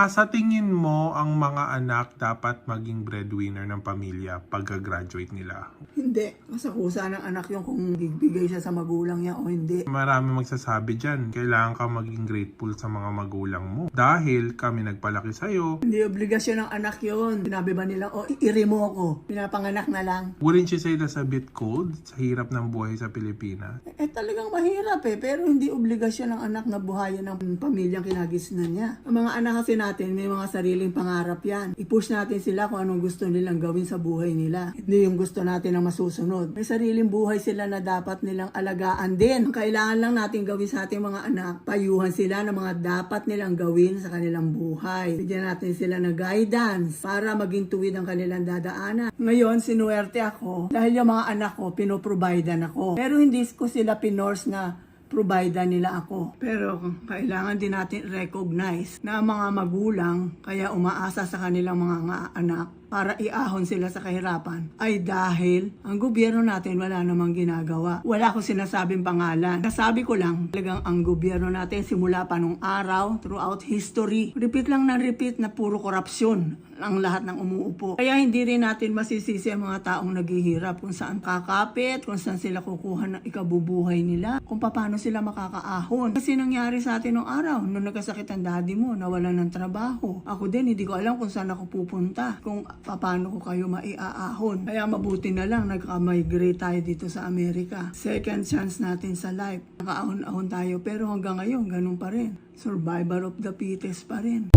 Sa tingin mo, ang mga anak dapat maging breadwinner ng pamilya pagka-graduate nila? Hindi. Masakusa ng anak yung kung bibigay siya sa magulang niya o hindi. Marami magsasabi dyan, kailangan ka maging grateful sa mga magulang mo. Dahil kami nagpalaki sa'yo. Hindi obligasyon ng anak yun. Sinabi ba nila, iri mo ako. Pinapanganak na lang. Wouldn't you say that's a bit cold sa hirap ng buhay sa Pilipinas? Talagang mahirap pero hindi obligasyon ng anak na buhayin ng pamilyang kinagisnan niya. Ang mga anak kasi natin, may mga sariling pangarap yan. I-push natin sila kung anong gusto nilang gawin sa buhay nila. Hindi yung gusto natin na masusunod. May sariling buhay sila na dapat nilang alagaan din. Ang kailangan lang natin gawin sa ating mga anak, payuhan sila ng mga dapat nilang gawin sa kanilang buhay. Bigyan natin sila ng guidance para maging tuwid ang kanilang dadaanan. Ngayon, sinuwerte ako dahil yung mga anak ko, pinoprovidean ako. Pero hindi ko sila pinorse na provider nila ako. Pero kailangan din natin recognize na ang mga magulang kaya umaasa sa kanilang mga anak para iahon sila sa kahirapan ay dahil ang gobyerno natin wala namang ginagawa. Wala akong sinasabing pangalan. Nasabi ko lang, talagang ang gobyerno natin simula pa nung araw, throughout history, repeat lang ng repeat na puro korupsyon ang lahat ng umuupo. Kaya hindi rin natin masisisi ang mga taong naghihirap kung saan kakapit, kung saan sila kukuha ng ikabubuhay nila, kung paano sila makakaahon. Kasi nangyari sa atin nung araw, nung nagkasakit ang daddy mo, nawalan ng trabaho. Ako din, hindi ko alam kung saan ako pupunta, kung paano ko kayo maiaahon. Kaya mabuti na lang, nagka-migrate tayo dito sa Amerika. Second chance natin sa life. Nakaahon-ahon tayo, pero hanggang ngayon, ganun pa rin. Survivor of the fittest pa rin.